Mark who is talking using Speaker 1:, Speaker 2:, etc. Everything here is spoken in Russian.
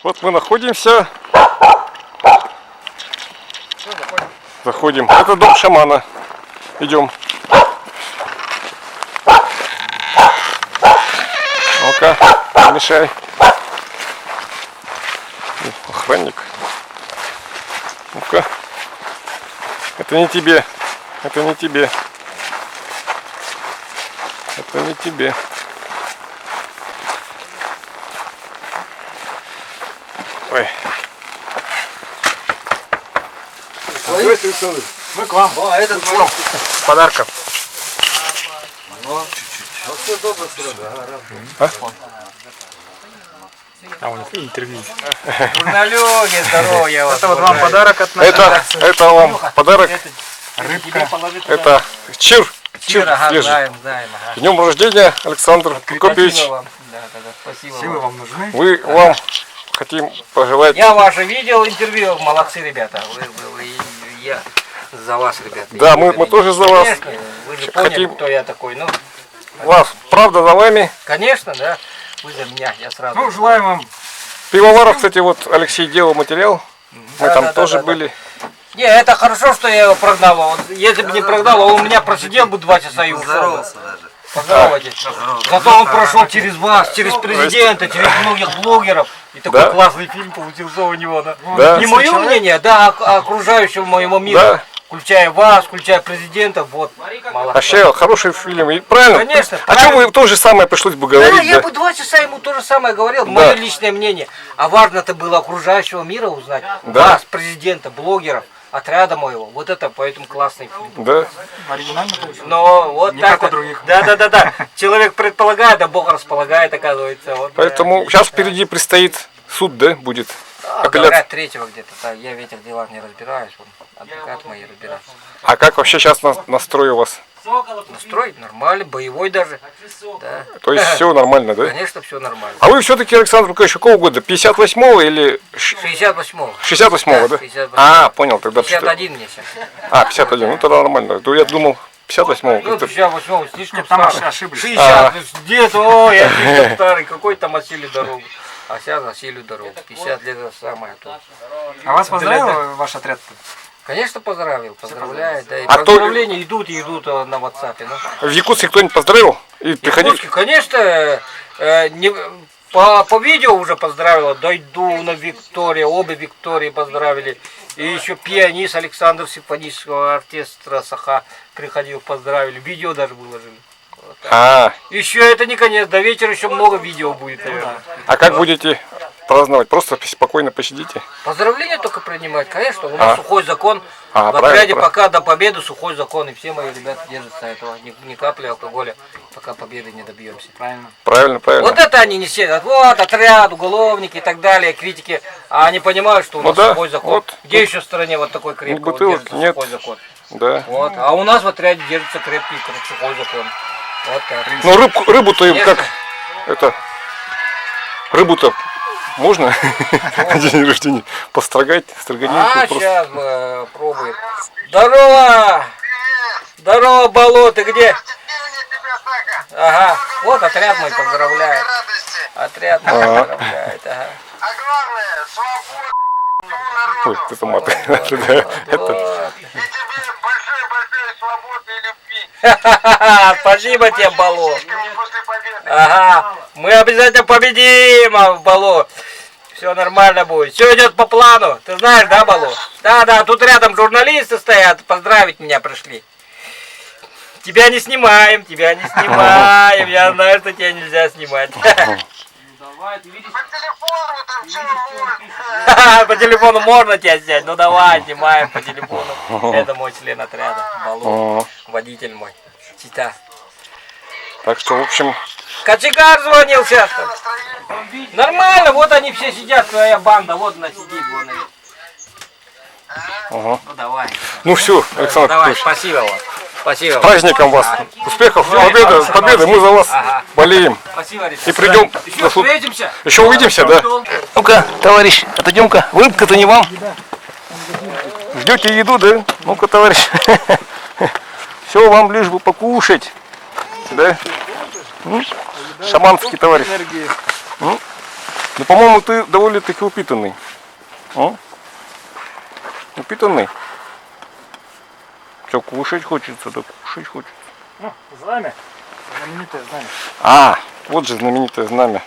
Speaker 1: Вот мы находимся. Заходим. Это дом шамана. Идем. Ну-ка, не мешай. Охранник. Ну-ка. Это не тебе. Это не тебе. Это не тебе. Ой.
Speaker 2: Мы к вам.
Speaker 3: О, этот мой.
Speaker 1: Подарков.
Speaker 3: Ну, все добро,
Speaker 2: А у них интервью.
Speaker 3: журналюги, здоровья вас.
Speaker 2: Это вот вам подарок от нас.
Speaker 1: Это вам подарок.
Speaker 2: Рыбка.
Speaker 1: Это чир.
Speaker 3: Ага,
Speaker 1: свежий.
Speaker 3: знаем, ага.
Speaker 1: С днем рождения, Александр Прокопьевич.
Speaker 3: Спасибо вам. Да, спасибо
Speaker 2: Силы
Speaker 3: вам.
Speaker 2: вам нужны?
Speaker 1: Мы вам хотим пожелать.
Speaker 3: Я ваше видел интервью, молодцы, ребята. Я за вас, ребята.
Speaker 1: Да, мы тоже за вас.
Speaker 3: Конечно, вы же поняли,
Speaker 1: Хотим-
Speaker 3: кто я такой. Ну,
Speaker 1: Вас, правда, за вами.
Speaker 3: конечно, да. Вы за меня, я сразу.
Speaker 2: Ну, желаем вам.
Speaker 1: Пивоваров, кстати, вот Алексей делал материал. Мы там
Speaker 3: да,
Speaker 1: тоже
Speaker 3: да.
Speaker 1: были.
Speaker 3: Не, это хорошо, что я его прогнал. Вот, если бы не прогнал, он у меня просидел бы 2 часа и ушел. Поздоровайтесь. Зато он прошел через вас, через президента, через многих блогеров. И такой
Speaker 1: Да.
Speaker 3: классный фильм получился у него. Да.
Speaker 1: Да.
Speaker 3: Не мое мнение, да, а окружающего моему миру.
Speaker 1: Да.
Speaker 3: Включая вас, включая президента. Вот. Молодцы.
Speaker 1: Вообще, хороший фильм. И правильно?
Speaker 3: Конечно,
Speaker 1: А
Speaker 3: правильно.
Speaker 1: что вы то же самое пришлось бы
Speaker 3: Да,
Speaker 1: говорить?
Speaker 3: я
Speaker 1: Да?
Speaker 3: бы 2 часа ему то же самое говорил, мое личное мнение. А важно-то было окружающего мира узнать.
Speaker 1: Да.
Speaker 3: Вас, президента, блогеров, отряда моего. Вот это поэтому классный фильм.
Speaker 1: Да.
Speaker 2: Оригинально получилось?
Speaker 3: Но вот
Speaker 2: Не
Speaker 3: так.
Speaker 2: как у других.
Speaker 3: Да. Человек предполагает, а Бог располагает, оказывается. Вот,
Speaker 1: Поэтому сейчас впереди предстоит суд, да, будет? Апелляция.
Speaker 3: говорят, 3-го где-то. Да, я в этих делах не разбираюсь. Вон, адвокат мои разбираются.
Speaker 1: А как вообще сейчас настрой у вас?
Speaker 3: Настрой нормальный, боевой даже. Да.
Speaker 1: То есть все нормально, да?
Speaker 3: Конечно, все нормально.
Speaker 1: А вы все-таки, Александр Лукович, какого года? 58-го или
Speaker 3: 68-го.
Speaker 1: 68-го, да?
Speaker 3: 58-го.
Speaker 1: А, понял, тогда
Speaker 3: 51 мне сейчас.
Speaker 1: А, 51, ну тогда нормально. То я думал, 58-го.
Speaker 3: Ну, 58-го слишком
Speaker 2: Там
Speaker 3: старый.
Speaker 2: ошиблись.
Speaker 3: 60, где-то, ой, я слишком старый, какой там осилю дорогу. А сейчас осилю дорогу. 50 лет это самое то.
Speaker 2: А вас поздравил ваш отряд?
Speaker 3: Конечно, поздравляю. Да, и
Speaker 1: А кто-
Speaker 3: поздравления идут на WhatsApp. Ну.
Speaker 1: В Якутске кто-нибудь поздравил? И приходили?
Speaker 3: Якутске, конечно, по видео уже поздравила. Дойдуна Виктория, обе Виктории поздравили. И еще пианист Александр симфонического оркестра Саха приходил, поздравили. Видео даже выложили. Вот так.
Speaker 1: А,
Speaker 3: Еще это не конец, до вечера еще много видео будет, наверное.
Speaker 1: а как будете праздновать? Просто спокойно посидите?
Speaker 3: Поздравления только принимать, конечно, у нас сухой закон.
Speaker 1: А,
Speaker 3: в отряде
Speaker 1: правильно.
Speaker 3: пока до победы сухой закон, и все мои ребята держатся этого, ни капли алкоголя, пока победы не добьемся.
Speaker 2: Правильно.
Speaker 1: Правильно, правильно.
Speaker 3: Вот это они не сидят, вот отряд, уголовники и так далее, критики, а они понимают, что у
Speaker 1: Ну
Speaker 3: нас
Speaker 1: да,
Speaker 3: сухой закон.
Speaker 1: вот.
Speaker 3: Где еще в стране вот такой крепкий
Speaker 1: бутылок
Speaker 3: держится
Speaker 1: нет.
Speaker 3: сухой закон?
Speaker 1: Да.
Speaker 3: Вот, а у нас в отряде держится крепкий сухой закон. Вот так.
Speaker 1: Ну рыбу-то им
Speaker 3: Конечно.
Speaker 1: как? Это. Рыбу-то можно на день рождения построгать, строганинку
Speaker 3: А,
Speaker 1: просто.
Speaker 3: сейчас мы пробуем. Здорово! Здорово, Балу, ты где? Ага, вот отряд мой поздравляет. Отряд мой поздравляет, ага.
Speaker 4: А главное, свобода,
Speaker 1: Ой, это маты. Да, это.
Speaker 3: Вот.
Speaker 4: и тебе большой-большой свободы и любви.
Speaker 3: Спасибо тебе, Балу.
Speaker 4: После победы.
Speaker 3: Ага, мы обязательно победим, Балу. Все нормально будет. Все идет по плану. Ты знаешь, да, Балу? Да, тут рядом журналисты стоят, поздравить меня пришли. Тебя не снимаем. Я знаю, что тебя нельзя снимать.
Speaker 4: По телефону там что можно.
Speaker 3: По телефону можно тебя снять? Ну давай, снимаем по телефону. Это мой член отряда, Балу, водитель мой. Чита.
Speaker 1: Так что, в общем,
Speaker 3: Кочегар звонил сейчас. Нормально, вот они все сидят, твоя банда, вот она сидит. Вон.
Speaker 1: ага.
Speaker 3: Ну давай.
Speaker 1: Ну все, Александр
Speaker 3: Давай,
Speaker 1: Петрович,
Speaker 3: спасибо вам. Спасибо.
Speaker 1: с праздником вас. Успехов, победы, мы за вас
Speaker 3: Ага.
Speaker 1: болеем.
Speaker 3: Спасибо, ребята.
Speaker 1: И придем.
Speaker 3: Еще встретимся.
Speaker 1: Еще увидимся, да? Ну-ка, товарищ, отойдем-ка. Рыбка-то не вам. Ждете еду, да? Ну-ка, товарищ. Все вам лишь бы покушать. Да? Шаманский товарищ. Ну, по-моему, ты довольно-таки упитанный. О? Упитанный. Все, кушать хочется, да кушать хочется.
Speaker 2: Ну, знамя. Знаменитое знамя.
Speaker 1: А, вот же знаменитое знамя.